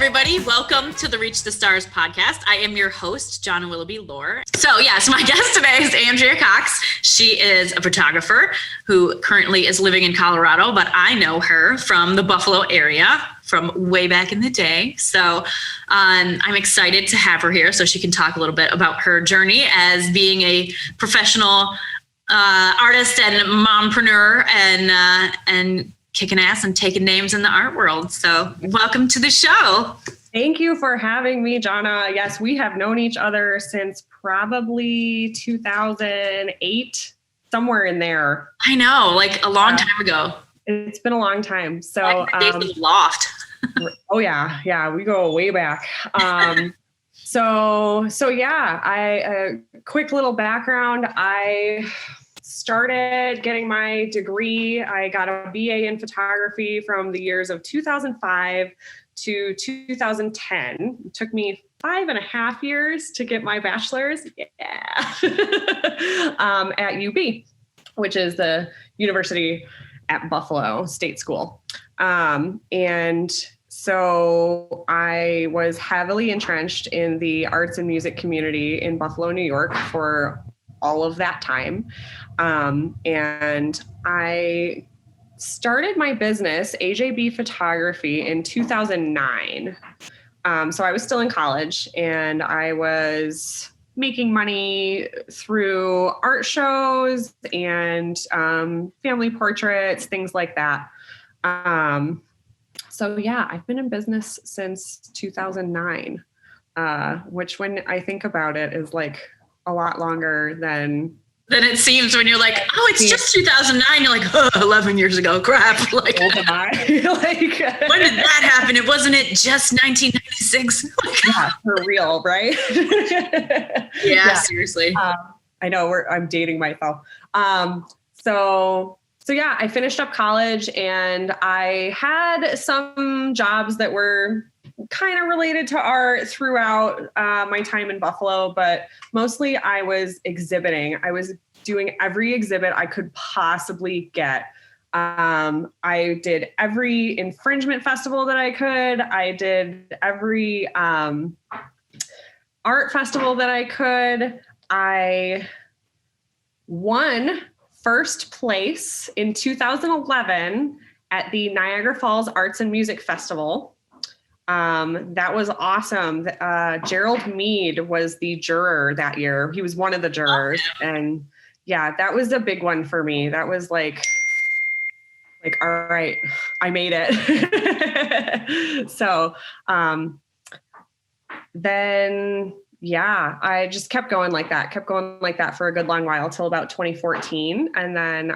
everybody. Welcome to the Reach the Stars podcast. I am your host, John Willoughby Lohr. So yes, my guest today is Andrea Cox. She is a photographer who currently is living in Colorado, but I know her from the Buffalo area from way back in the day. So I'm excited to have her here so she can talk a little bit about her journey as being a professional artist and mompreneur and kicking ass and taking names in the art world. So welcome to the show. Thank you for having me, Jonna. Yes, we have known each other since probably 2008, somewhere in there. I know, like a long time ago. It's been a long time. So like the days of the loft. Oh yeah, we go way back. So a quick little background. I started getting my degree. I got a BA in photography from the years of 2005 to 2010. It took me 5.5 years to get my bachelor's. Yeah. At UB, which is the university at Buffalo State School. And so I was heavily entrenched in the arts and music community in Buffalo, New York for all of that time. And I started my business, AJB Photography, in 2009. So I was still in college and I was making money through art shows and family portraits, things like that. So yeah, I've been in business since 2009, which when I think about it is like a lot longer than it seems when you're like, oh, it's just 2009. You're like, oh, 11 years ago, crap. Like, when did that happen? It wasn't it just 1996? Yeah, for real, right? Yeah, seriously. I know I'm dating myself. So yeah, I finished up college and I had some jobs that were kind of related to art throughout my time in Buffalo, but mostly I was exhibiting. I was doing every exhibit I could possibly get. I did every infringement festival that I could. I did every art festival that I could. I won first place in 2011 at the Niagara Falls Arts and Music Festival. That was awesome. Gerald Mead was the juror that year. He was one of the jurors. And yeah, that was a big one for me. That was like, all right, I made it. So, then yeah, I just kept going like that for a good long while till about 2014. And then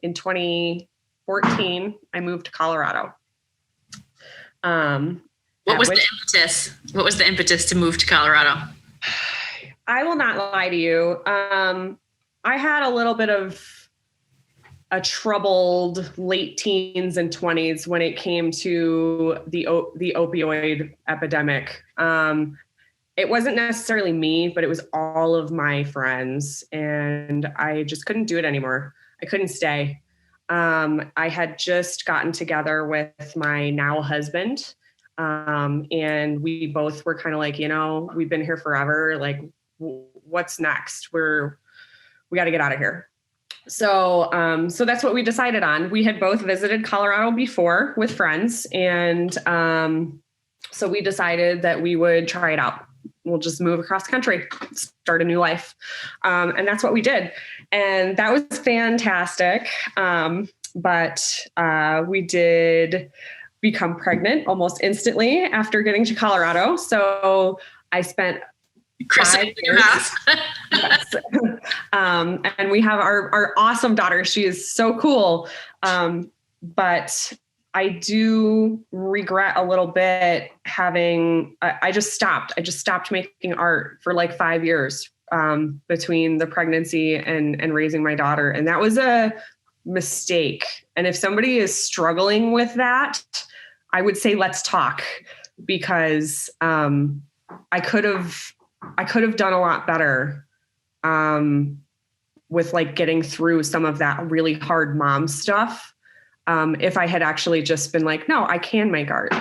in 2014, I moved to Colorado. What was the impetus to move to Colorado? I will not lie to you. I had a little bit of a troubled late teens and 20s when it came to the opioid epidemic. It wasn't necessarily me, but it was all of my friends, and I just couldn't do it anymore. I couldn't stay. I had just gotten together with my now husband, and we both were kind of like, we've been here forever. Like, what's next? We got to get out of here. So that's what we decided on. We had both visited Colorado before with friends, and so we decided that we would try it out. We'll just move across the country, start a new life. And that's what we did. And that was fantastic. But we did become pregnant almost instantly after getting to Colorado. So I spent 5 years. Yes. And we have our awesome daughter. She is so cool. But I do regret a little bit I just stopped making art for like 5 years between the pregnancy and raising my daughter. And that was a mistake. And if somebody is struggling with that, I would say, let's talk, because I could have done a lot better with like getting through some of that really hard mom stuff. If I had actually just been like, no, I can make art.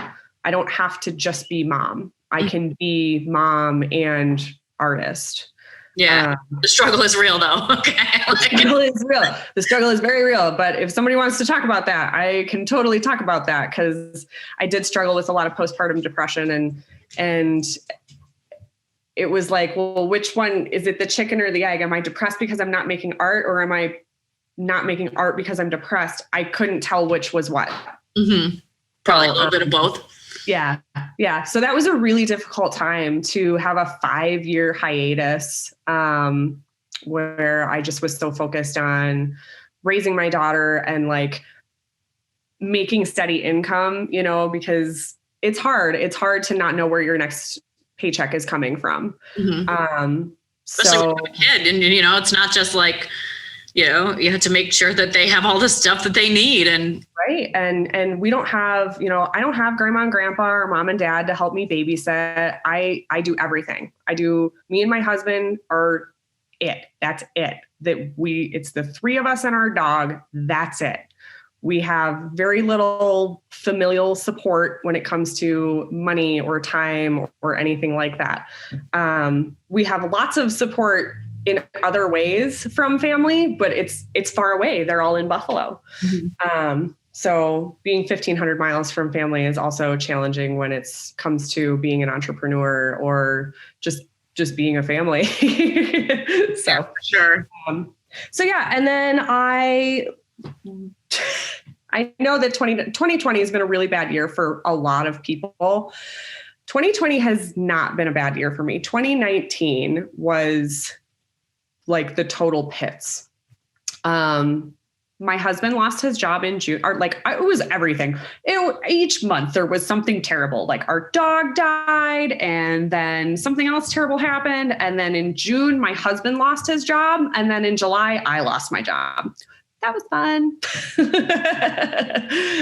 I don't have to just be mom. I can be mom and artist. Yeah. The struggle is real though. Okay. The struggle is real. The struggle is very real. But if somebody wants to talk about that, I can totally talk about that, because I did struggle with a lot of postpartum depression, and it was like, well, which one is it, the chicken or the egg? Am I depressed because I'm not making art, or am I not making art because I'm depressed? I couldn't tell which was what. Mm-hmm. Probably a little bit of both. Yeah. Yeah. So that was a really difficult time to have a 5-year hiatus, where I just was so focused on raising my daughter and like making steady income, because it's hard. It's hard to not know where your next paycheck is coming from. Mm-hmm. Especially with a kid, and it's not just like, you have to make sure that they have all the stuff that they need. And right. And we don't have, I don't have grandma and grandpa or mom and dad to help me babysit. I do everything. Me and my husband are it. That's it. It's the 3 of us and our dog. That's it. We have very little familial support when it comes to money or time or anything like that. We have lots of support in other ways from family, but it's far away. They're all in Buffalo. Mm-hmm. So being 1,500 miles from family is also challenging when it comes to being an entrepreneur or just being a family. So yeah, for sure. So yeah. And then I know that 2020 has been a really bad year for a lot of people. 2020 has not been a bad year for me. 2019 was like the total pits. My husband lost his job in June, it was everything. Each month there was something terrible, like our dog died and then something else terrible happened. And then in June, my husband lost his job. And then in July, I lost my job. That was fun.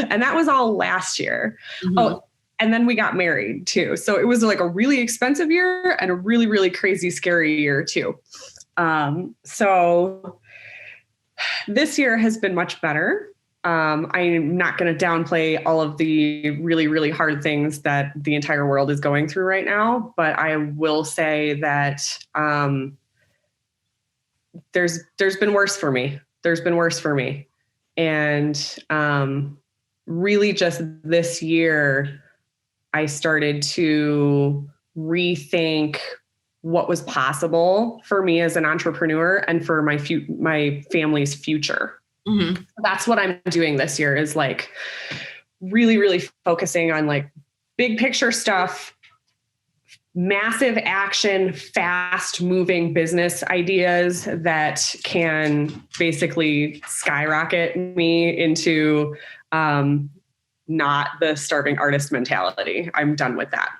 And that was all last year. Mm-hmm. Oh, and then we got married too. So it was like a really expensive year and a really, really crazy, scary year too. So this year has been much better. I'm not going to downplay all of the really, really hard things that the entire world is going through right now, but I will say that there's been worse for me. There's been worse for me. And really just this year, I started to rethink what was possible for me as an entrepreneur and for my family's future. Mm-hmm. That's what I'm doing this year, is like really, really focusing on like big picture stuff, massive action, fast moving business ideas that can basically skyrocket me into not the starving artist mentality. I'm done with that.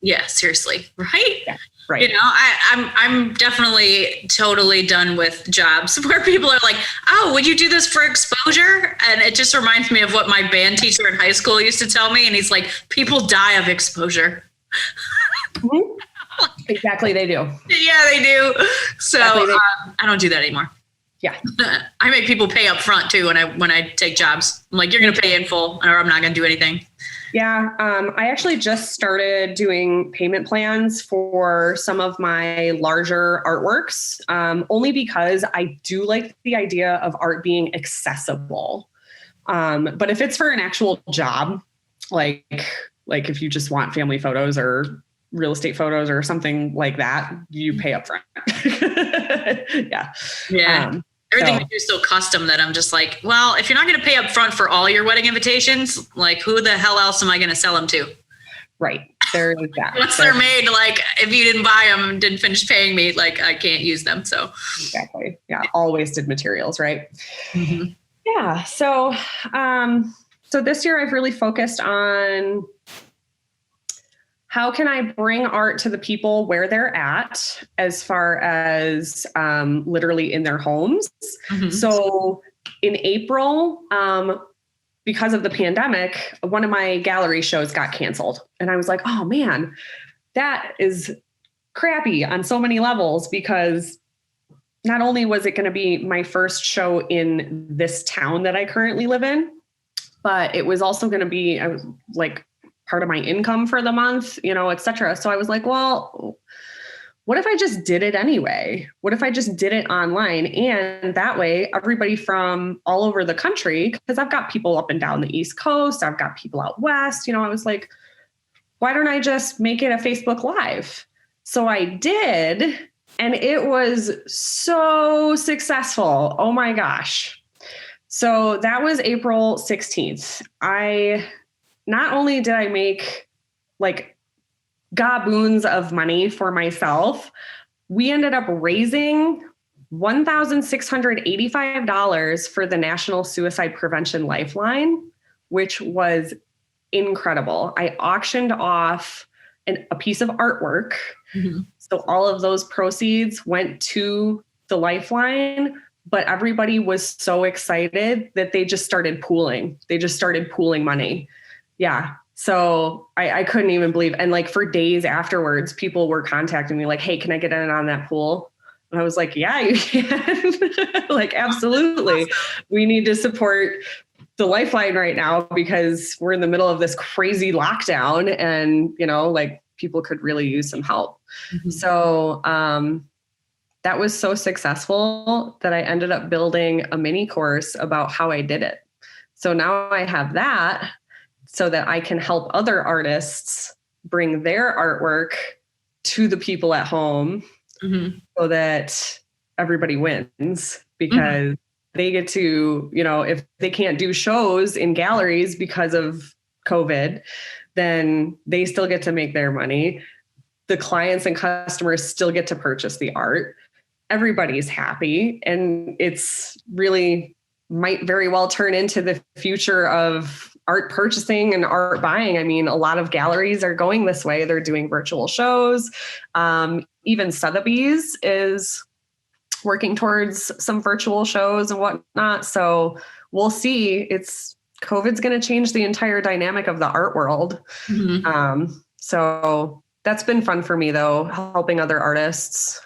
Yeah, seriously. Right. Yeah, right. I'm definitely totally done with jobs where people are like, oh, would you do this for exposure? And it just reminds me of what my band teacher in high school used to tell me. And he's like, people die of exposure. Mm-hmm. Exactly. They do. Yeah, they do. So exactly I don't do that anymore. Yeah. I make people pay up front too when I take jobs. I'm like, you're going to pay in full or I'm not going to do anything. Yeah. I actually just started doing payment plans for some of my larger artworks, only because I do like the idea of art being accessible. But if it's for an actual job, like if you just want family photos or real estate photos or something like that, you pay up front. Yeah. Yeah. Everything we do is so custom that I'm just like, well, if you're not going to pay up front for all your wedding invitations, like who the hell else am I going to sell them to? Right. There is that. Once they're made, like if you didn't buy them and didn't finish paying me, like I can't use them. So exactly. Yeah. All wasted materials. Right. Mm-hmm. Yeah. So this year I've really focused on how can I bring art to the people where they're at, as far as literally in their homes. Mm-hmm. So in April, because of the pandemic, one of my gallery shows got canceled. And I was like, oh man, that is crappy on so many levels, because not only was it going to be my first show in this town that I currently live in, but it was also going to be, I was like, part of my income for the month, et cetera. So I was like, well, what if I just did it anyway? What if I just did it online? And that way, everybody from all over the country, because I've got people up and down the East Coast, I've got people out West, I was like, why don't I just make it a Facebook Live? So I did, and it was so successful. Oh my gosh. So that was April 16th. Not only did I make like gaboons of money for myself, we ended up raising $1,685 for the National Suicide Prevention Lifeline, which was incredible. I auctioned off a piece of artwork. Mm-hmm. So all of those proceeds went to the Lifeline, but everybody was so excited that they just started pooling. They just started pooling money. Yeah. So I couldn't even believe. And like for days afterwards, people were contacting me like, hey, can I get in on that pool? And I was like, yeah, you can. Like, absolutely. We need to support the Lifeline right now because we're in the middle of this crazy lockdown and, like people could really use some help. Mm-hmm. So that was so successful that I ended up building a mini course about how I did it. So now I have that so that I can help other artists bring their artwork to the people at home mm-hmm. so that everybody wins because mm-hmm. they get to, if they can't do shows in galleries because of COVID, then they still get to make their money. The clients and customers still get to purchase the art. Everybody's happy. And it's really might very well turn into the future of art purchasing and art buying. I mean, a lot of galleries are going this way. They're doing virtual shows. Even Sotheby's is working towards some virtual shows and whatnot. So we'll see. COVID's going to change the entire dynamic of the art world. Mm-hmm. So that's been fun for me though, helping other artists.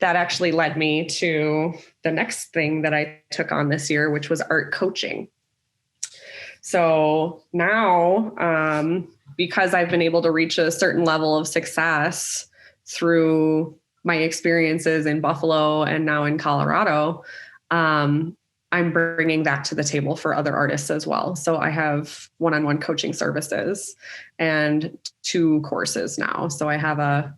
That actually led me to the next thing that I took on this year, which was art coaching. So now, because I've been able to reach a certain level of success through my experiences in Buffalo and now in Colorado, I'm bringing that to the table for other artists as well. So I have one-on-one coaching services and 2 courses now. So I have a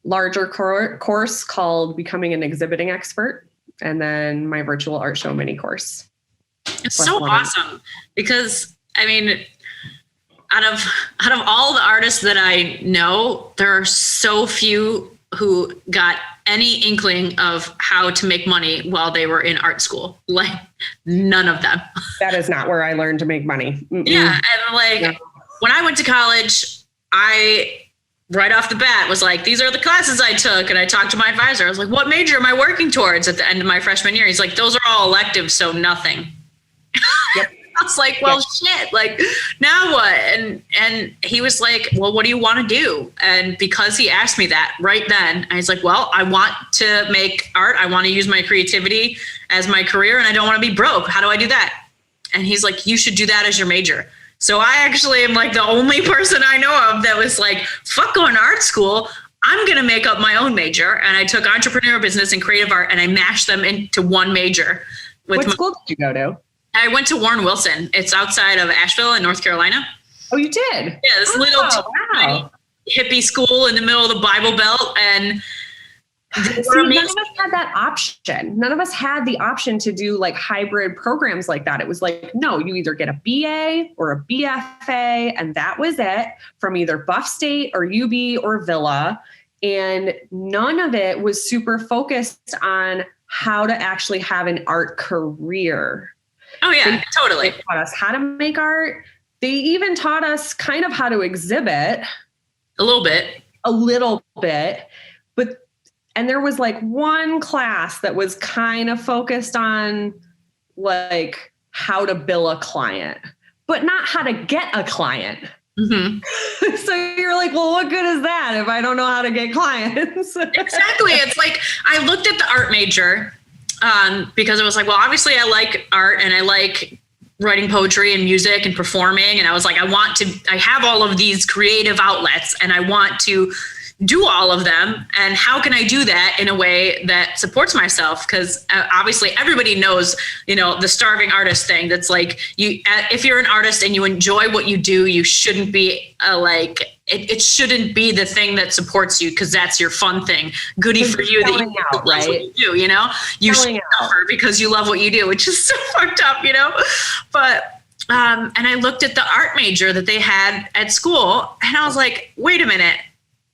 larger course called Becoming an Exhibiting Expert, and then my virtual art show mini course. It's so awesome because I mean, out of all the artists that I know, there are so few who got any inkling of how to make money while they were in art school. Like none of them. That is not where I learned to make money. Mm-mm. Yeah. And when I went to college, I right off the bat was like, these are the classes I took. And I talked to my advisor. I was like, what major am I working towards at the end of my freshman year? He's like, those are all electives. So nothing. Yep. I was like, well, shit, like now what? And he was like, well, what do you want to do? And because he asked me that right then, I was like, well, I want to make art. I want to use my creativity as my career and I don't want to be broke. How do I do that? And he's like, you should do that as your major. So I actually am like the only person I know of that was like, fuck going to art school. I'm going to make up my own major. And I took entrepreneur business and creative art and I mashed them into one major. What school did you go to? I went to Warren Wilson. It's outside of Asheville in North Carolina. Oh, you did? Yeah, this little hippie school in the middle of the Bible Belt. And see, none of us had that option. None of us had the option to do like hybrid programs like that. It was like, no, you either get a BA or a BFA, and that was it from either Buff State or UB or Villa. And none of it was super focused on how to actually have an art career. Oh yeah, totally. They taught us how to make art. They even taught us kind of how to exhibit. A little bit. And there was like one class that was kind of focused on like how to bill a client, but not how to get a client. Mm-hmm. So you're like, well, what good is that if I don't know how to get clients? Exactly. It's like, I looked at the art major because it was like, well, obviously I like art and I like writing poetry and music and performing. And I was like, I have all of these creative outlets and I want to do all of them. And how can I do that in a way that supports myself? Because obviously everybody knows, the starving artist thing. That's like, if you're an artist and you enjoy what you do, you shouldn't be it shouldn't be the thing that supports you, because that's your fun thing. Goody for you that you love what you do, you should suffer because you love what you do, which is so fucked up, But and I looked at the art major that they had at school and I was like, wait a minute.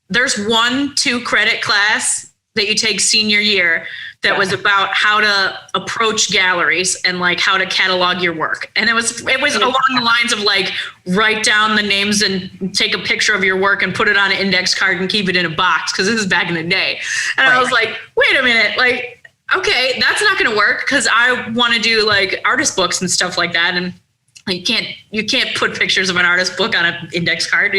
There's 1-2 credit class that you take senior year that was about how to approach galleries and like how to catalog your work. And it was along the lines of like, write down the names and take a picture of your work and put it on an index card and keep it in a box. Cause this is back in the day. And I was like, wait a minute, like, okay, that's not going to work. Cause I want to do like artist books and stuff like that. And you can't put pictures of an artist book on an index card.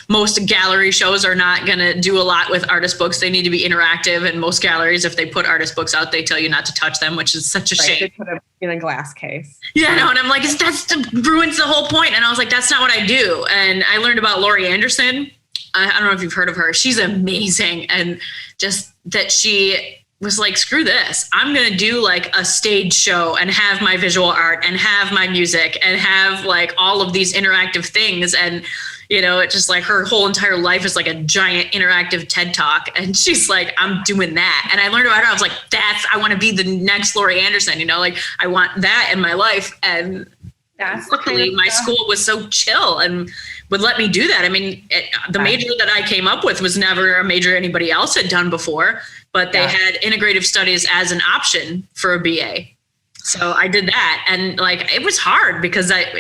Most gallery shows are not going to do a lot with artist books. They need to be interactive. And most galleries, if they put artist books out, they tell you not to touch them, which is such a shame. They put it in a glass case. Yeah, no. And I'm like, that ruins the whole point. And I was like, that's not what I do. And I learned about Laurie Anderson. I don't know if you've heard of her. She's amazing. And just that she was like, screw this. I'm going to do like a stage show and have my visual art and have my music and have like all of these interactive things. And, it's just like her whole entire life is like a giant interactive TED Talk. And she's like, I'm doing that. And I learned about her. I was like, I want to be the next Laurie Anderson, like I want that in my life. And that's luckily my school was so chill and would let me do that. I mean, the major that I came up with was never a major anybody else had done before, but they had integrative studies as an option for a BA. So I did that. And like, it was hard because at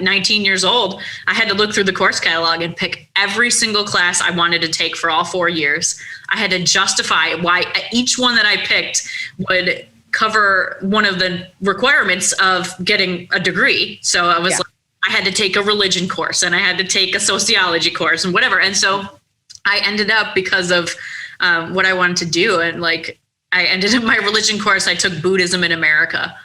19 years old, I had to look through the course catalog and pick every single class I wanted to take for all 4 years. I had to justify why each one that I picked would cover one of the requirements of getting a degree. So I was like, I had to take a religion course and I had to take a sociology course and whatever. And so I ended up, because of what I wanted to do, and like I ended up my religion course, I took Buddhism in America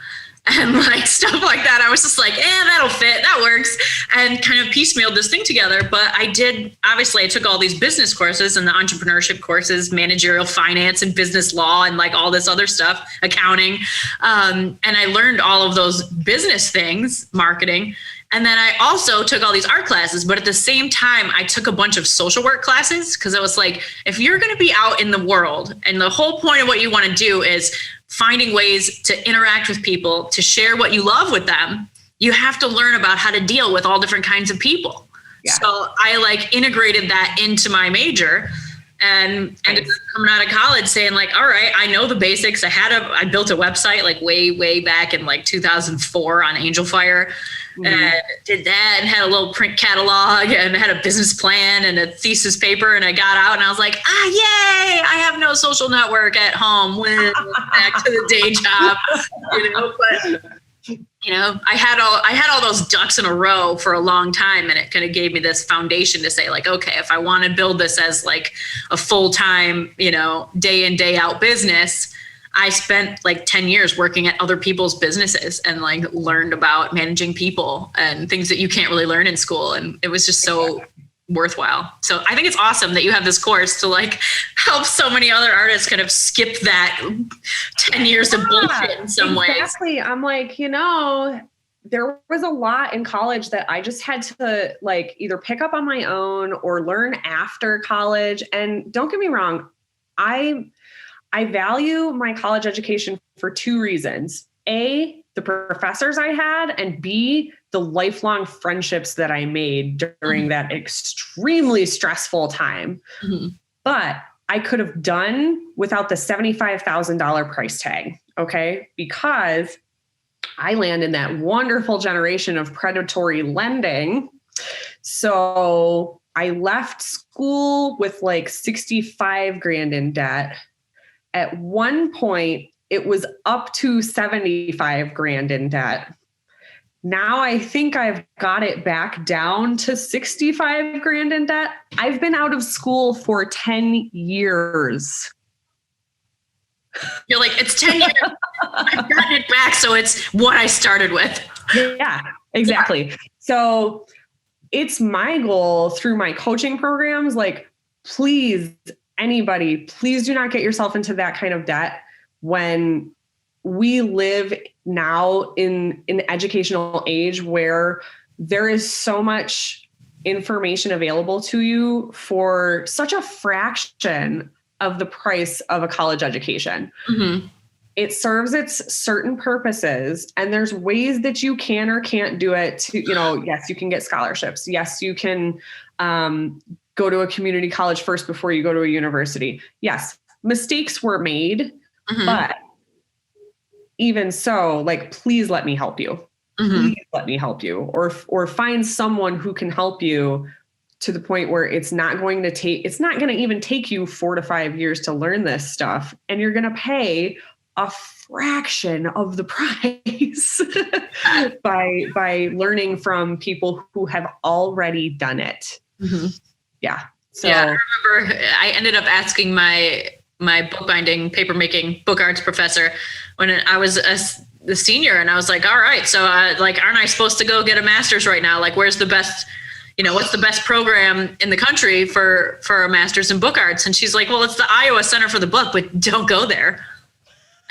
and like stuff like that. I was just like, that'll fit, that works, and kind of piecemealed this thing together. But I took all these business courses and the entrepreneurship courses, managerial finance and business law and like all this other stuff, accounting. And I learned all of those business things, marketing. And then I also took all these art classes, but at the same time, I took a bunch of social work classes, because I was like, if you're going to be out in the world and the whole point of what you want to do is finding ways to interact with people, to share what you love with them, you have to learn about how to deal with all different kinds of people. Yeah. So I like integrated that into my major and ended up coming out of college saying like, all right, I know the basics. I built a website like way back in like 2004 on Angel Fire. And did that and had a little print catalog and had a business plan and a thesis paper. And I got out and I was like, yay, I have no social network at home. When back to the day job, but I had all those ducks in a row for a long time. And it kind of gave me this foundation to say like, okay, if I want to build this as like a full-time, day in, day out business, I spent like 10 years working at other people's businesses and like learned about managing people and things that you can't really learn in school. And it was just so worthwhile. So I think it's awesome that you have this course to like help so many other artists kind of skip that 10 years of bullshit in some ways. Exactly. I'm like, there was a lot in college that I just had to like either pick up on my own or learn after college. And don't get me wrong, I value my college education for 2 reasons. A, the professors I had, and B, the lifelong friendships that I made during that extremely stressful time. Mm-hmm. But I could have done without the $75,000 price tag. Okay. Because I land in that wonderful generation of predatory lending. So I left school with like 65 grand in debt. At one point, it was up to 75 grand in debt. Now I think I've got it back down to 65 grand in debt. I've been out of school for 10 years. You're like, it's 10 years. I've gotten it back. So it's what I started with. Yeah, exactly. Yeah. So it's my goal through my coaching programs, like, please, anybody, please do not get yourself into that kind of debt when we live now in an educational age where there is so much information available to you for such a fraction of the price of a college education. Mm-hmm. It serves its certain purposes, and there's ways that you can or can't do it to, yes, you can get scholarships. Yes, you can go to a community college first before you go to a university. Yes, mistakes were made, mm-hmm. but even so, like, please let me help you. Mm-hmm. Please let me help you, or find someone who can help you to the point where it's not going to even take you 4 to 5 years to learn this stuff. And you're going to pay a fraction of the price by learning from people who have already done it. Mm-hmm. Yeah. So yeah, I remember I ended up asking my bookbinding, paper making, book arts professor when I was the senior, and I was like, all right, so like, aren't I supposed to go get a master's right now? Like, where's the best, what's the best program in the country for a master's in book arts? And she's like, well, it's the Iowa Center for the Book, but don't go there.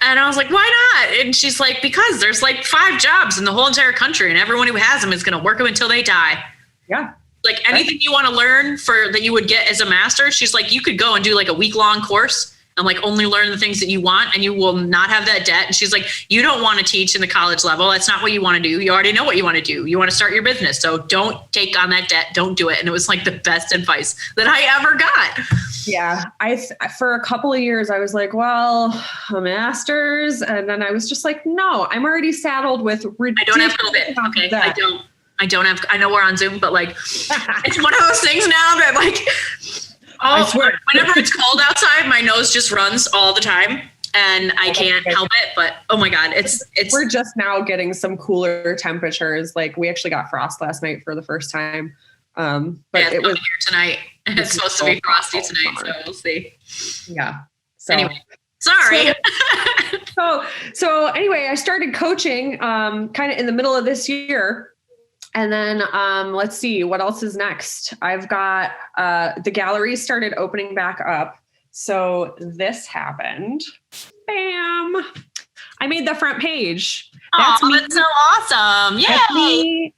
And I was like, why not? And she's like, because there's like 5 jobs in the whole entire country, and everyone who has them is going to work them until they die. Yeah. Like, anything you want to learn that you would get as a master, she's like, you could go and do like a week-long course and like only learn the things that you want, and you will not have that debt. And she's like, you don't want to teach in the college level. That's not what you want to do. You already know what you want to do. You want to start your business. So don't take on that debt. Don't do it. And it was like the best advice that I ever got. Yeah. For a couple of years, I was like, well, a master's. And then I was just like, no, I'm already saddled with ridiculous. I don't have COVID. Okay. Debt. I don't have, I know we're on Zoom, but like, it's one of those things now that like, whenever it's cold outside, my nose just runs all the time, and I can't help it. But oh my God, it's. We're just now getting some cooler temperatures. Like, we actually got frost last night for the first time. But yeah, it was here tonight. It's supposed to be frosty tonight, so we'll see. Yeah. So anyway, sorry. So anyway, I started coaching kind of in the middle of this year. And then let's see what else is next. I've got the gallery started opening back up. So this happened. Bam. I made the front page. That's me. That's so awesome. Yay. That's me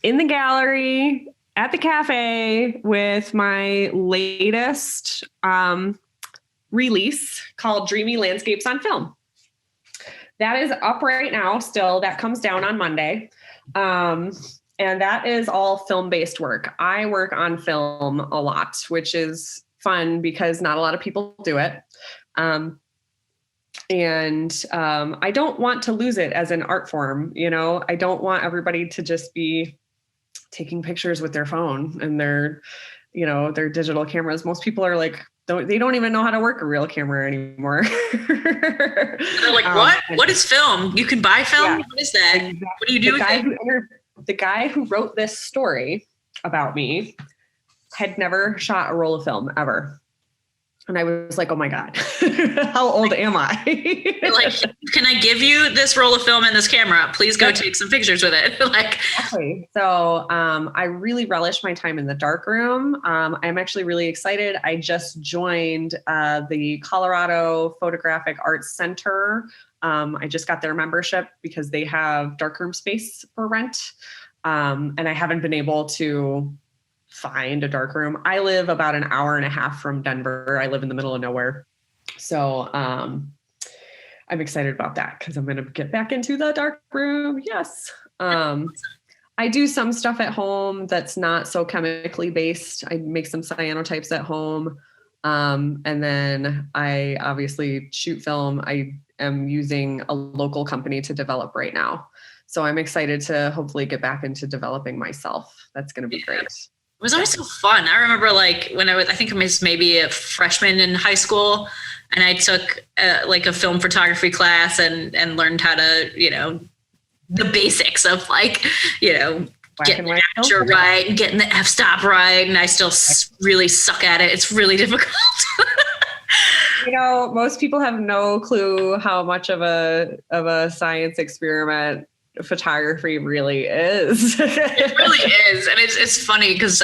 in the gallery at the cafe with my latest release called Dreamy Landscapes on Film. That is up right now still. That comes down on Monday. And that is all film-based work. I work on film a lot, which is fun because not a lot of people do it. And I don't want to lose it as an art form. I don't want everybody to just be taking pictures with their phone and their digital cameras. Most people are like, they don't even know how to work a real camera anymore. They're like, what? What is film? You can buy film? Yeah, what is that? Exactly. What do you do with it? The guy who wrote this story about me had never shot a roll of film ever. And I was like, oh my God, how old am I? Like, can I give you this roll of film and this camera? Please go take some pictures with it. Like, exactly. So I really relish my time in the darkroom. I'm actually really excited. I just joined the Colorado Photographic Arts Center. I just got their membership because they have darkroom space for rent. And I haven't been able to find a darkroom. I live about an hour and a half from Denver. I live in the middle of nowhere. So I'm excited about that because I'm going to get back into the darkroom. Yes. I do some stuff at home that's not so chemically based. I make some cyanotypes at home. And then I obviously shoot film. I am using a local company to develop right now. So I'm excited to hopefully get back into developing myself. That's going to be great. It was always so fun. I remember like when I think I was maybe a freshman in high school, and I took like a film photography class and learned how to, the basics of like, getting the aperture right and getting the f-stop right. And I still really suck at it. It's really difficult. Most people have no clue how much of a science experiment photography really is. It really is. And it's funny because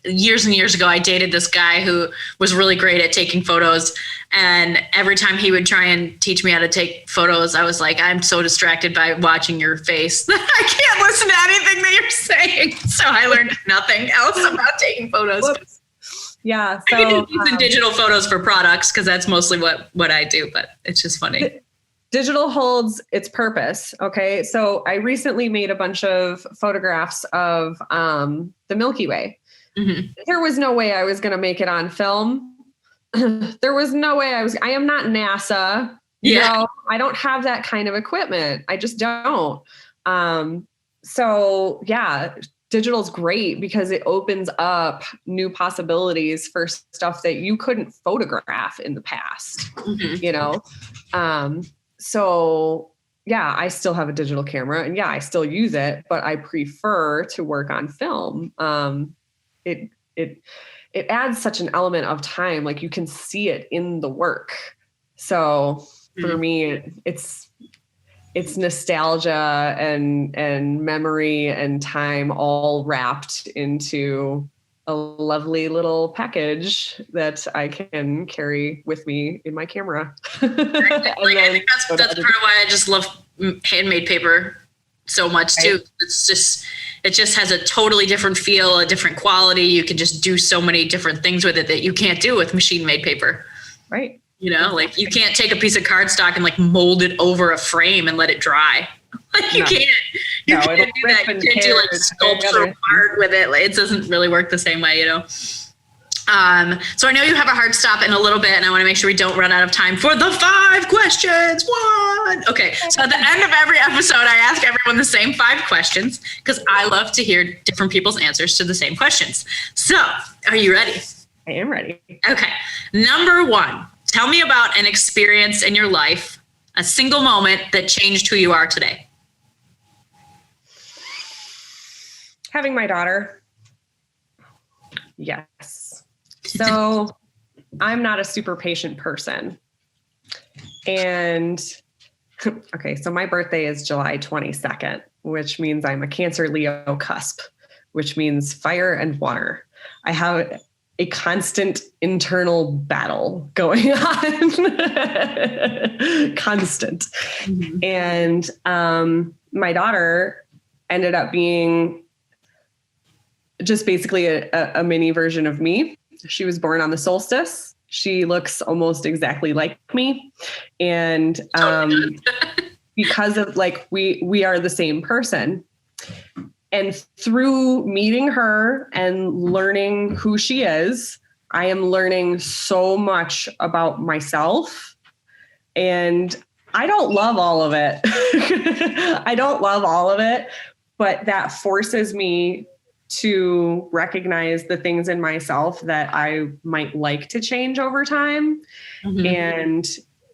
years and years ago, I dated this guy who was really great at taking photos. And every time he would try and teach me how to take photos, I was like, I'm so distracted by watching your face that I can't listen to anything that you're saying. So I learned nothing else about taking photos. Whoops. Yeah. So, I can use digital photos for products because that's mostly what I do, but it's just funny. Digital holds its purpose. Okay. So I recently made a bunch of photographs of the Milky Way. Mm-hmm. There was no way I was going to make it on film. There was no way I am not NASA. You know, I don't have that kind of equipment. I just don't. So yeah, digital's great because it opens up new possibilities for stuff that you couldn't photograph in the past, mm-hmm. you know? So yeah, I still have a digital camera and yeah, I still use it, but I prefer to work on film. It adds such an element of time, like you can see it in the work. So for me, it's nostalgia and memory and time all wrapped into a lovely little package that I can carry with me in my camera. I think that's part of why I just love handmade paper so much too. It just has a totally different feel, a different quality. You can just do so many different things with it that you can't do with machine made paper. Right. You know, like you can't take a piece of cardstock and like mold it over a frame and let it dry. Like you can't. You can't do that. You can't do like sculptural art with it. Like, it doesn't really work the same way, you know. So I know you have a hard stop in a little bit, and I want to make sure we don't run out of time for the 5 questions. Okay. So at the end of every episode, I ask everyone the same 5 questions because I love to hear different people's answers to the same questions. So are you ready? I am ready. Okay. Number 1. Tell me about an experience in your life, a single moment that changed who you are today. Having my daughter. Yes. So I'm not a super patient person. And okay, so my birthday is July 22nd, which means I'm a Cancer Leo cusp, which means fire and water. I have a constant internal battle going on. Constant. Mm-hmm. And my daughter ended up being just basically a mini version of me. She was born on the solstice. She looks almost exactly like me. And because of like, we are the same person. And through meeting her and learning who she is, I am learning so much about myself. And I don't love all of it. I don't love all of it, but that forces me to recognize the things in myself that I might like to change over time, mm-hmm. and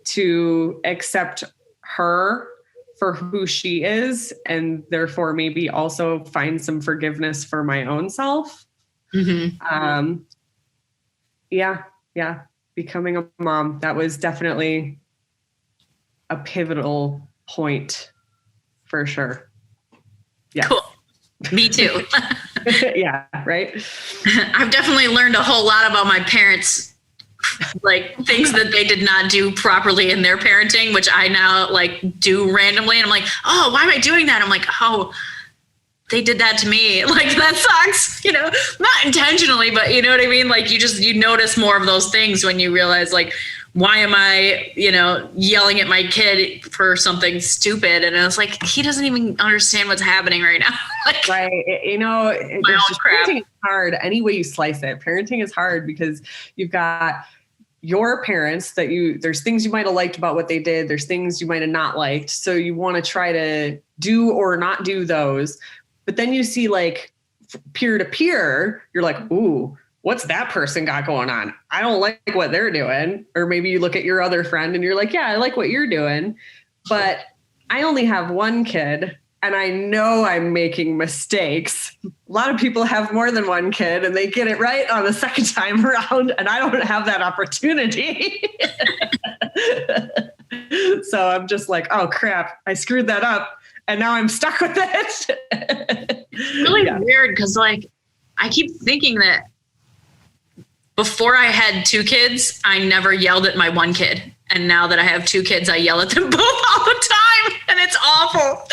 to accept her for who she is, and therefore maybe also find some forgiveness for my own self. Mm-hmm. Yeah. Becoming a mom, that was definitely a pivotal point for sure. Yeah. Cool. Me too. Yeah. Right. I've definitely learned a whole lot about my parents, like things that they did not do properly in their parenting, which I now like do randomly. And I'm like, oh, why am I doing that? I'm like, oh, they did that to me. Like that sucks, you know, not intentionally, but you know what I mean? Like you notice more of those things when you realize like, why am I, you know, yelling at my kid for something stupid? And I was like, he doesn't even understand what's happening right now. Like, right. You know, parenting is hard any way you slice it. Parenting is hard because you've got your parents that there's things you might have liked about what they did. There's things you might have not liked. So you want to try to do or not do those. But then you see like peer to peer, you're like, ooh, what's that person got going on? I don't like what they're doing. Or maybe you look at your other friend and you're like, yeah, I like what you're doing. But I only have one kid and I know I'm making mistakes. A lot of people have more than one kid and they get it right on the second time around. And I don't have that opportunity. So I'm just like, oh crap, I screwed that up. And now I'm stuck with it. It's really weird because like I keep thinking that before I had 2 kids, I never yelled at my 1 kid. And now that I have 2 kids, I yell at them both all the time. And it's awful.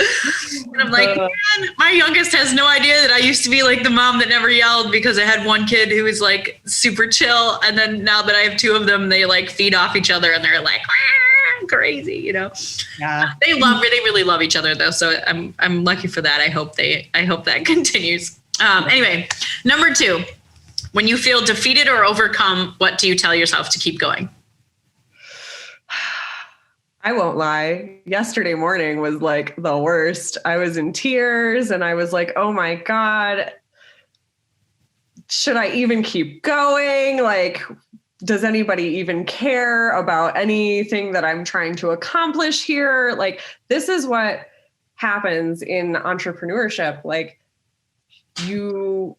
And I'm like, man, my youngest has no idea that I used to be like the mom that never yelled because I had 1 kid who was like super chill. And then now that I have 2 of them, they like feed off each other and they're like, crazy, you know? Yeah. They really love each other though. So I'm lucky for that. I hope that continues. Anyway, number 2. When you feel defeated or overcome, what do you tell yourself to keep going? I won't lie. Yesterday morning was like the worst. I was in tears and I was like, oh my God, should I even keep going? Like, does anybody even care about anything that I'm trying to accomplish here? Like, this is what happens in entrepreneurship. Like, you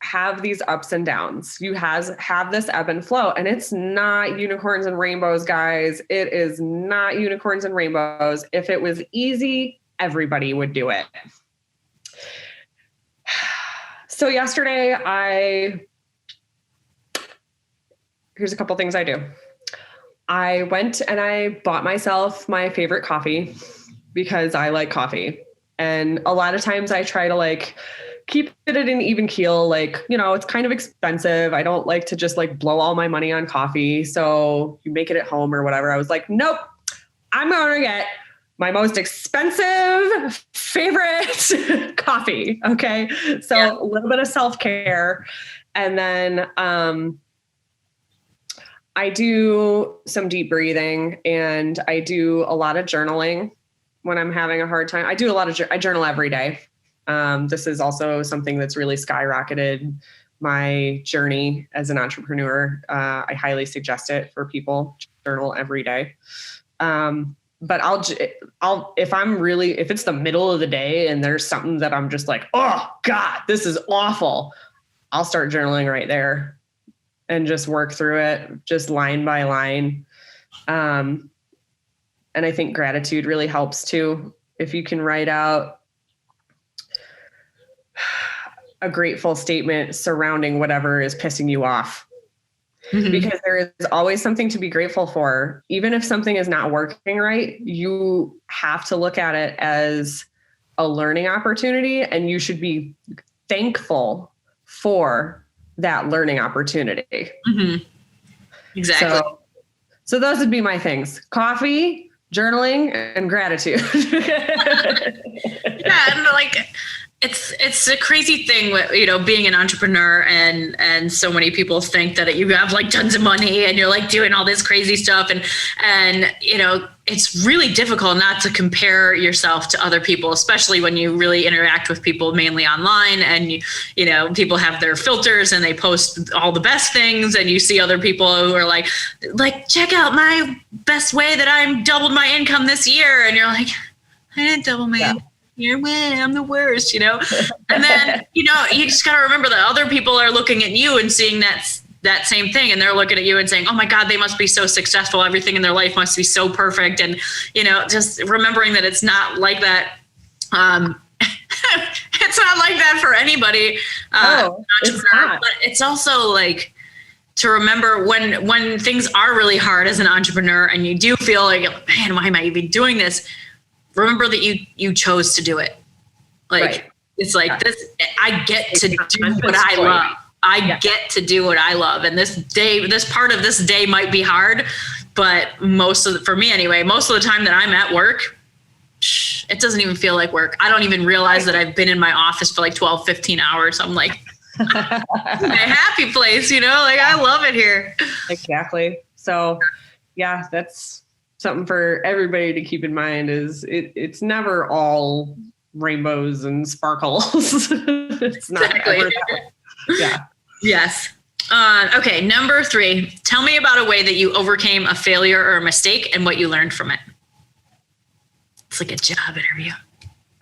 have these ups and downs. You have this ebb and flow, and it's not unicorns and rainbows, guys. It is not unicorns and rainbows. If it was easy, everybody would do it. So yesterday, here's a couple things I do. I went and I bought myself my favorite coffee because I like coffee. And a lot of times I try to like keep it at an even keel. Like, you know, it's kind of expensive. I don't like to just like blow all my money on coffee. So you make it at home or whatever. I was like, nope, I'm going to get my most expensive favorite coffee. Okay. So a little bit of self-care. And then, I do some deep breathing and I do a lot of journaling when I'm having a hard time. I journal every day. This is also something that's really skyrocketed my journey as an entrepreneur. I highly suggest it for people. Journal every day. But if it's the middle of the day and there's something that I'm just like, oh God, this is awful, I'll start journaling right there and just work through it, just line by line. And I think gratitude really helps too. If you can write out a grateful statement surrounding whatever is pissing you off. Mm-hmm. Because there is always something to be grateful for. Even if something is not working right, you have to look at it as a learning opportunity, and you should be thankful for that learning opportunity. Mm-hmm. Exactly. So those would be my things: coffee, journaling, and gratitude. Yeah, and like it's a crazy thing with, you know, being an entrepreneur, and so many people think that you have like tons of money and you're like doing all this crazy stuff, and you know, it's really difficult not to compare yourself to other people, especially when you really interact with people mainly online, and you know, people have their filters and they post all the best things, and you see other people who are like check out my best way that I'm doubled my income this year, and you're like, I didn't double my income. You're winning, I'm the worst, you know? And then, you know, you just got to remember that other people are looking at you and seeing that same thing. And they're looking at you and saying, oh my God, they must be so successful. Everything in their life must be so perfect. And, you know, just remembering that it's not like that. It's not like that for anybody. It's not. But it's also like to remember when things are really hard as an entrepreneur and you do feel like, man, why am I even doing this? Remember that you chose to do it. Like, right. It's like this, I get to do what I love. I get to do what I love. And this part of this day might be hard, but for me anyway, most of the time that I'm at work, it doesn't even feel like work. I don't even realize that I've been in my office for like 12, 15 hours. I'm like, it's a happy place, you know, like I love it here. Exactly. So yeah, that's something for everybody to keep in mind is it's never all rainbows and sparkles. It's not exactly. ever that. Yeah. Yes. Okay. Number 3, tell me about a way that you overcame a failure or a mistake and what you learned from it. It's like a job interview.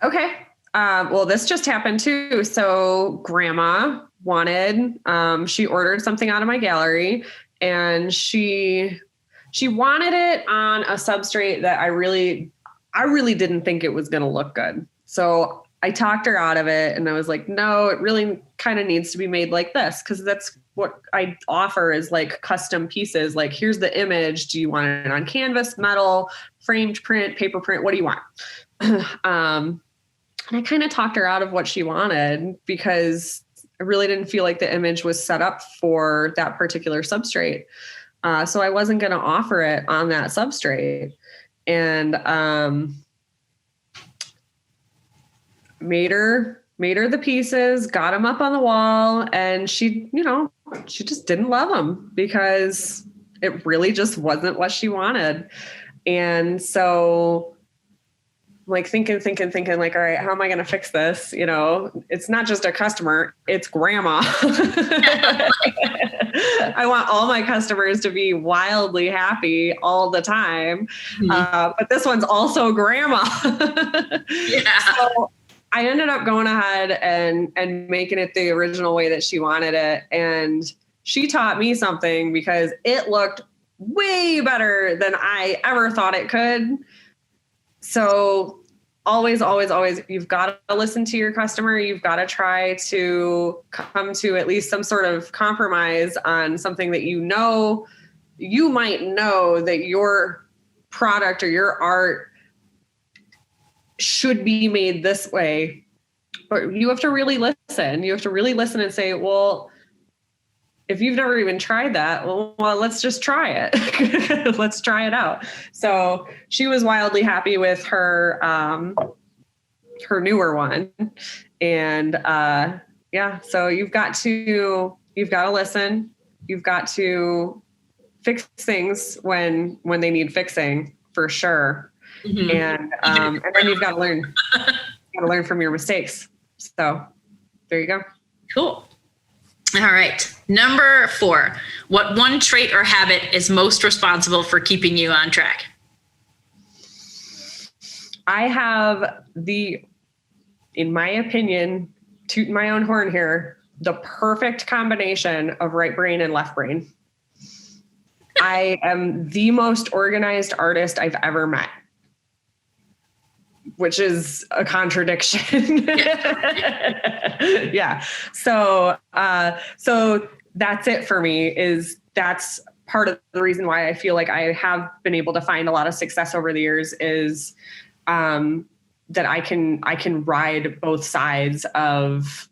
Okay. Well, this just happened too. So grandma wanted, she ordered something out of my gallery, and she she wanted it on a substrate that I really didn't think it was going to look good. So I talked her out of it and I was like, no, it really kind of needs to be made like this. Cause that's what I offer is like custom pieces. Like, here's the image. Do you want it on canvas, metal, framed print, paper print? What do you want? And I kind of talked her out of what she wanted because I really didn't feel like the image was set up for that particular substrate. So I wasn't going to offer it on that substrate. And made her the pieces, got them up on the wall, and she just didn't love them because it really just wasn't what she wanted. And so like thinking like, all right, how am I going to fix this? It's not just a customer, it's grandma. I want all my customers to be wildly happy all the time. But this one's also grandma. Yeah. So I ended up going ahead and making it the original way that she wanted it. And she taught me something because it looked way better than I ever thought it could. So always, you've got to listen to your customer. You've got to try to come to at least some sort of compromise on something that you might know that your product or your art should be made this way. But you have to really listen. You have to really listen and say, well, if you've never even tried that, well, let's just try it. Let's try it out. So she was wildly happy with her newer one. And so you've got to listen. You've got to fix things when they need fixing, for sure. Mm-hmm. And then you've got to learn. You got to learn from your mistakes. So there you go. Cool. All right. Number 4, what one trait or habit is most responsible for keeping you on track? I have in my opinion, tooting my own horn here, the perfect combination of right brain and left brain. I am the most organized artist I've ever met, which is a contradiction. Yeah. So that's it for me. That's part of the reason why I feel like I have been able to find a lot of success over the years is, that I can ride both sides of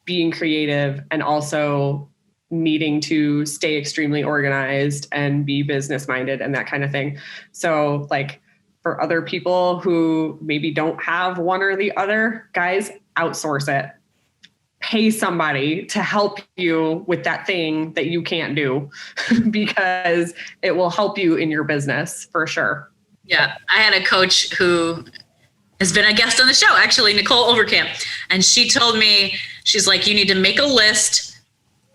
being creative and also needing to stay extremely organized and be business minded and that kind of thing. So like, for other people who maybe don't have one or the other, guys, outsource it. Pay somebody to help you with that thing that you can't do because it will help you in your business for sure. Yeah. I had a coach who has been a guest on the show, actually, Nicole Overcamp. And she told me, she's like, you need to make a list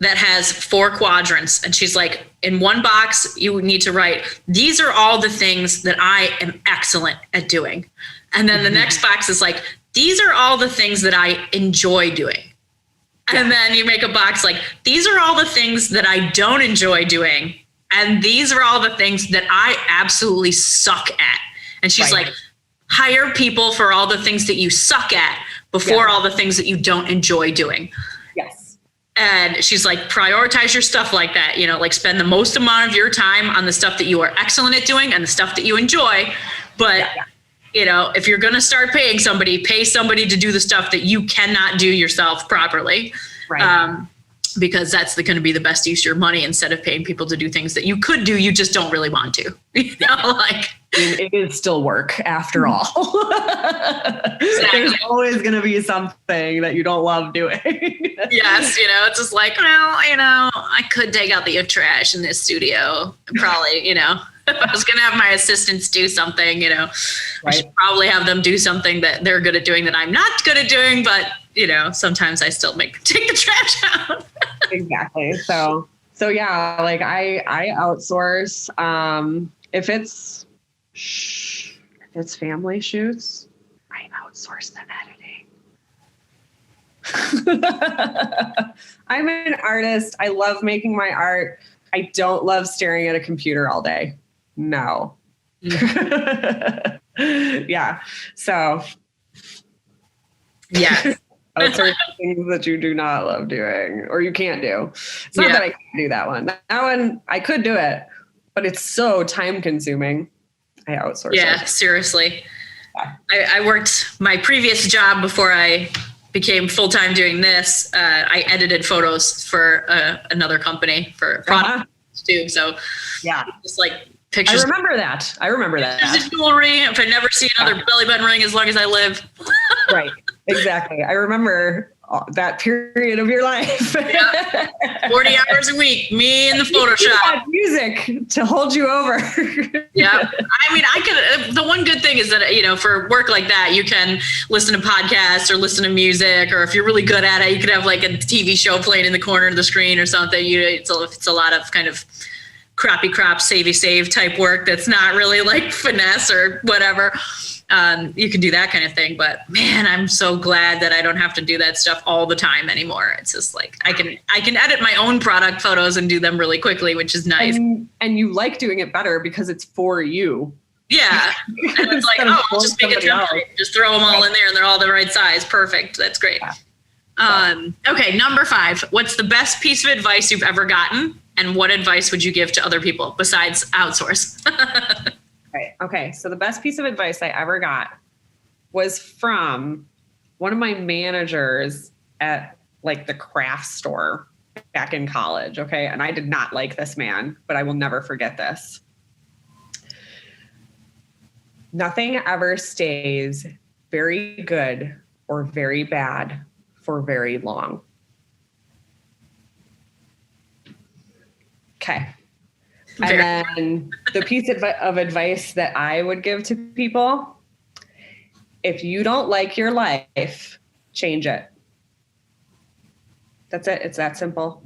that has 4 quadrants. And she's like, in one box, you need to write, these are all the things that I am excellent at doing. And then the next box is like, these are all the things that I enjoy doing. And then you make a box like, these are all the things that I don't enjoy doing. And these are all the things that I absolutely suck at. And she's like, hire people for all the things that you suck at before all the things that you don't enjoy doing. Yes. And she's like, prioritize your stuff like that, like spend the most amount of your time on the stuff that you are excellent at doing and the stuff that you enjoy. But, if you're going to start paying somebody, pay somebody to do the stuff that you cannot do yourself properly. Right. Because that's going to be the best use of your money instead of paying people to do things that you could do. You just don't really want to, it is still work after all. Exactly. There's always going to be something that you don't love doing. Yes. It's just like, I could take out the trash in this studio. Probably, if I was going to have my assistants do something, I should probably have them do something that they're good at doing that I'm not good at doing. But, sometimes I still take the trash out. Exactly. So yeah, like I outsource. If it's family shoots, I outsource the editing. I'm an artist. I love making my art. I don't love staring at a computer all day. No. Yeah. So Yeah. outsource things that you do not love doing or you can't do. It's not that I can't do that one. That one, I could do it, but it's so time consuming. I outsource it. Seriously. I worked my previous job before I became full-time doing this. I edited photos for another company for products too. So just like pictures. I remember that. Pictures of jewelry. If I never see another belly button ring as long as I live. Right. Exactly. I remember that period of your life. 40 hours a week, me in the Photoshop. You had music to hold you over. Yeah. I mean, the one good thing is that, for work like that, you can listen to podcasts or listen to music, or if you're really good at it, you could have like a TV show playing in the corner of the screen or something. It's a lot of kind of crappy crap, savey save type work that's not really like finesse or whatever. You can do that kind of thing, but man, I'm so glad that I don't have to do that stuff all the time anymore. It's just like I can edit my own product photos and do them really quickly, which is nice. And you like doing it better because it's for you. Yeah. And it's like, I'll just make a template, just throw them all in there and they're all the right size. Perfect. That's great. Yeah. Okay. Number 5, what's the best piece of advice you've ever gotten? And what advice would you give to other people besides outsource? Right. Okay. So the best piece of advice I ever got was from one of my managers at like the craft store back in college. Okay. And I did not like this man, but I will never forget this. Nothing ever stays very good or very bad for very long. Okay. And then the piece of advice that I would give to people, if you don't like your life, change it. That's it. It's that simple.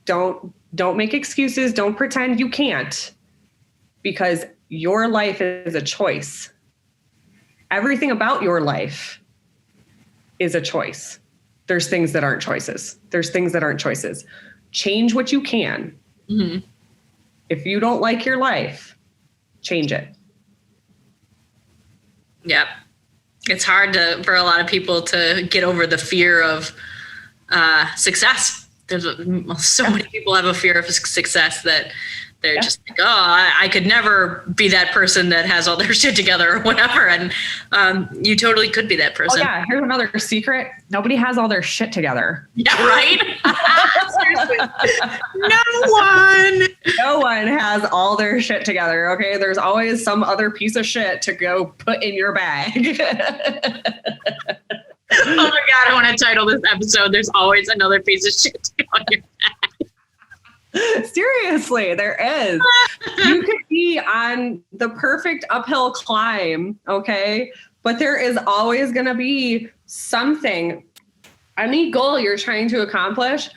Don't make excuses. Don't pretend you can't, because your life is a choice. Everything about your life is a choice. There's things that aren't choices. Change what you can. Mm-hmm. If you don't like your life, change it. Yep. It's hard for a lot of people to get over the fear of success. There's so many people have a fear of success that they're just like, I could never be that person that has all their shit together or whatever. And you totally could be that person. Oh yeah. Here's another secret. Nobody has all their shit together. Yeah, right? Seriously. No one has all their shit together. Okay. There's always some other piece of shit to go put in your bag. Oh my God. I want to title this episode, There's Always Another Piece of Shit to go on your bag. Seriously, there is. You could be on the perfect uphill climb, okay? But there is always going to be something, any goal you're trying to accomplish,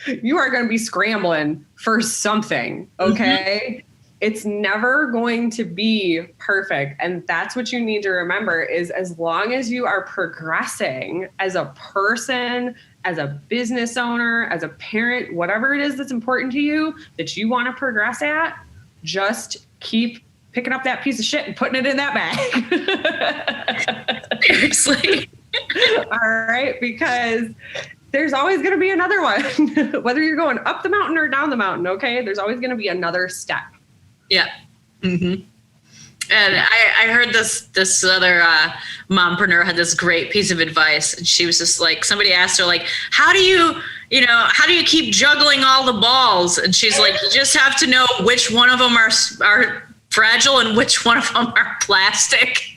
you are going to be scrambling for something, okay? Mm-hmm. It's never going to be perfect. And that's what you need to remember is as long as you are progressing as a person, as a business owner, as a parent, whatever it is that's important to you that you want to progress at, just keep picking up that piece of shit and putting it in that bag. Seriously. All right. Because there's always going to be another one, whether you're going up the mountain or down the mountain. Okay. There's always going to be another step. Yeah. Mm-hmm. And I heard this other mompreneur had this great piece of advice. And she was just like, somebody asked her, like, how do you keep juggling all the balls? And she's like, you just have to know which one of them are fragile and which one of them are plastic.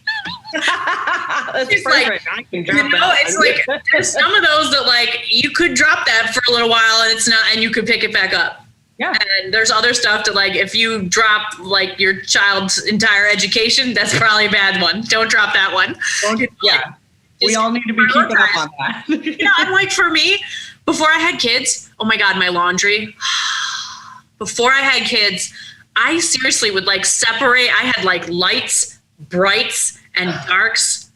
That's it's perfect. Like, it's like there's some of those that like you could drop that for a little while and it's not, and you could pick it back up. Yeah. And there's other stuff that like, if you drop like your child's entire education, that's probably a bad one. Don't drop that one. Yeah. We all need to be keeping up on that. I'm like, for me, before I had kids, oh my God, my laundry. Before I had kids, I seriously would like separate. I had like lights, brights, and darks.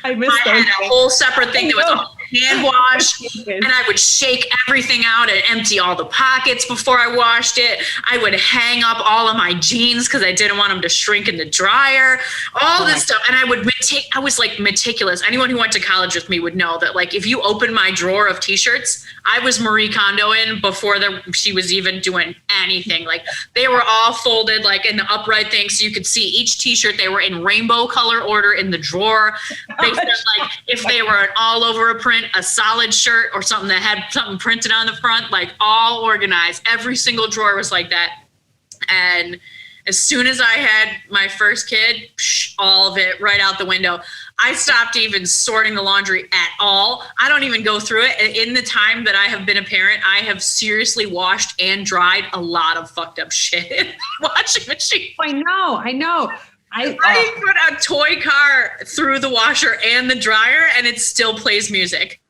I missed I had a whole separate thing that was hand wash, and I would shake everything out and empty all the pockets before I washed it. I would hang up all of my jeans because I didn't want them to shrink in the dryer, all this stuff. And I was like meticulous. Anyone who went to college with me would know that, like, if you open my drawer of t-shirts, I was Marie Kondo in before she was even doing anything. Like, they were all folded like in the upright thing, so you could see each t-shirt. They were in rainbow color order in the drawer. They said, like, if they were an all over a print, a solid shirt, or something that had something printed on the front, like, all organized. Every single drawer was like that. And as soon as I had my first kid, all of it right out the window. I stopped even sorting the laundry at all. I don't even go through it. In the time that I have been a parent, I have seriously washed and dried a lot of fucked up shit in the washing machine. I know. I put a toy car through the washer and the dryer, and it still plays music.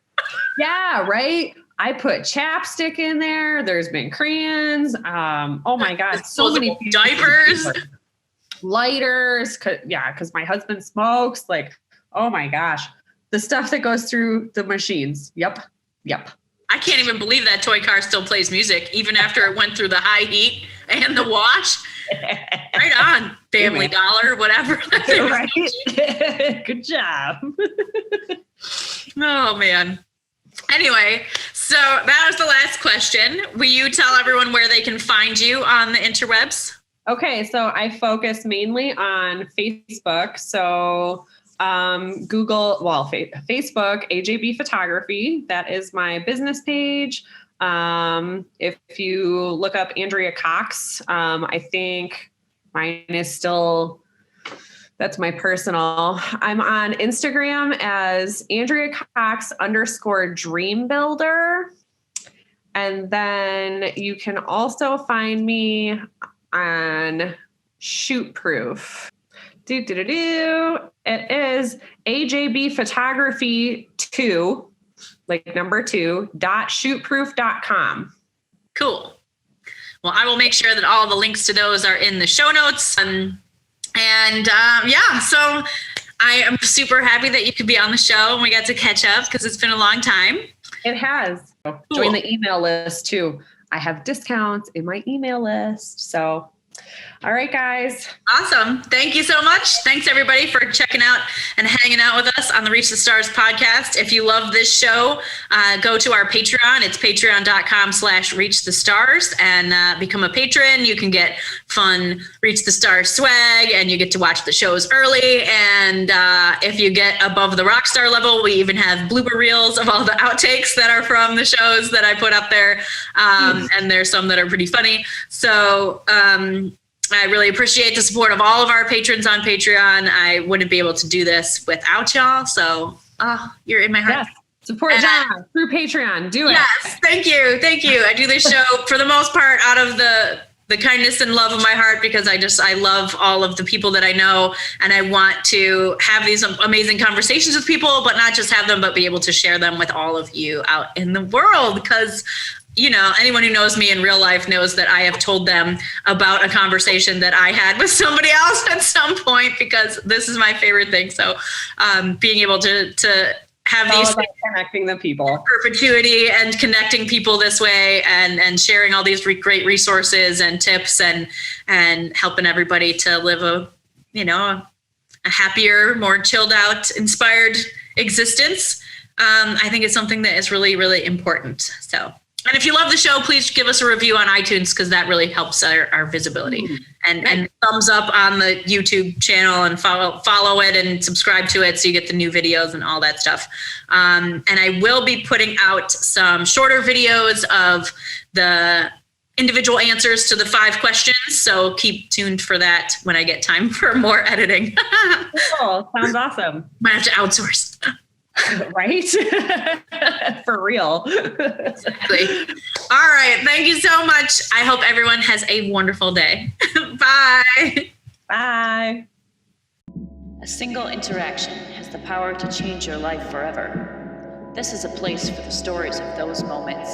Yeah, right. I put chapstick in there. There's been crayons. Oh my God, so many diapers, lighters. Because my husband smokes. Like, oh my gosh, the stuff that goes through the machines. Yep. I can't even believe that toy car still plays music, even after it went through the high heat and the wash. Right on, Family Dollar, whatever. Right. Good job. Oh man. Anyway, so that was the last question. Will you tell everyone where they can find you on the interwebs? Okay, so I focus mainly on Facebook. So Facebook, AJB Photography. That is my business page. If you look up Andrea Cox, I think mine is still... That's my personal. I'm on Instagram as Andrea Cox _dream builder. And then you can also find me on Shoot Proof. It is AJB Photography 2, like number 2, .shootproof.com. Cool. Well, I will make sure that all the links to those are in the show notes. So I am super happy that you could be on the show and we got to catch up because it's been a long time. It has. Cool. Join the email list too. I have discounts in my email list. So, all right, guys. Awesome. Thank you so much. Thanks everybody for checking out and hanging out with us on the Reach the Stars podcast. If you love this show, go to our Patreon. It's patreon.com/reachthestars and become a patron. You can get fun Reach the Stars swag and you get to watch the shows early. And if you get above the rock star level, we even have blooper reels of all the outtakes that are from the shows that I put up there. And there's some that are pretty funny. So, I really appreciate the support of all of our patrons on Patreon. I wouldn't be able to do this without y'all. So you're in my heart. Yes. Support John through Patreon. Do it. Yes. Thank you. I do this show for the most part out of the kindness and love of my heart because I love all of the people that I know. And I want to have these amazing conversations with people, but not just have them, but be able to share them with all of you out in the world. Because anyone who knows me in real life knows that I have told them about a conversation that I had with somebody else at some point because this is my favorite thing. So being able to have these connecting the people, perpetuity and connecting people this way and sharing all these great resources and tips and helping everybody to live a happier, more chilled out, inspired existence. I think it's something that is really, really important. So. And if you love the show, please give us a review on iTunes because that really helps our visibility. And thumbs up on the YouTube channel and follow it and subscribe to it so you get the new videos and all that stuff. And I will be putting out some shorter videos of the individual answers to the 5 questions. So keep tuned for that when I get time for more editing. Cool. Sounds awesome. Might have to outsource. Right? For real. Exactly. All right. Thank you so much. I hope everyone has a wonderful day. Bye. Bye. A single interaction has the power to change your life forever. This is a place for the stories of those moments.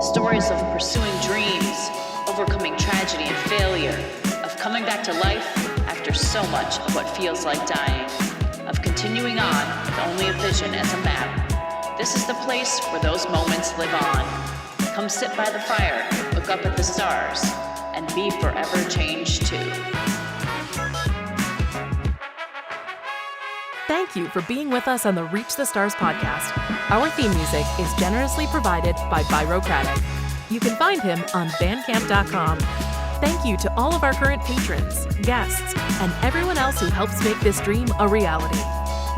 Stories of pursuing dreams, overcoming tragedy and failure, of coming back to life after so much of what feels like dying, of continuing on with only a vision as a map. This is the place where those moments live on. Come sit by the fire, look up at the stars, and be forever changed too. Thank you for being with us on the Reach the Stars podcast. Our theme music is generously provided by Byrocratic. You can find him on bandcamp.com. Thank you to all of our current patrons, guests, and everyone else who helps make this dream a reality.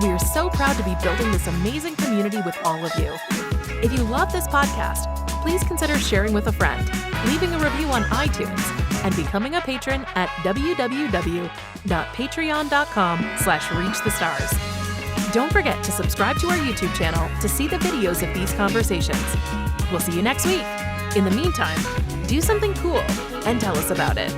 We are so proud to be building this amazing community with all of you. If you love this podcast, please consider sharing with a friend, leaving a review on iTunes, and becoming a patron at www.patreon.com/reachthestars. Don't forget to subscribe to our YouTube channel to see the videos of these conversations. We'll see you next week. In the meantime, do something cool and tell us about it.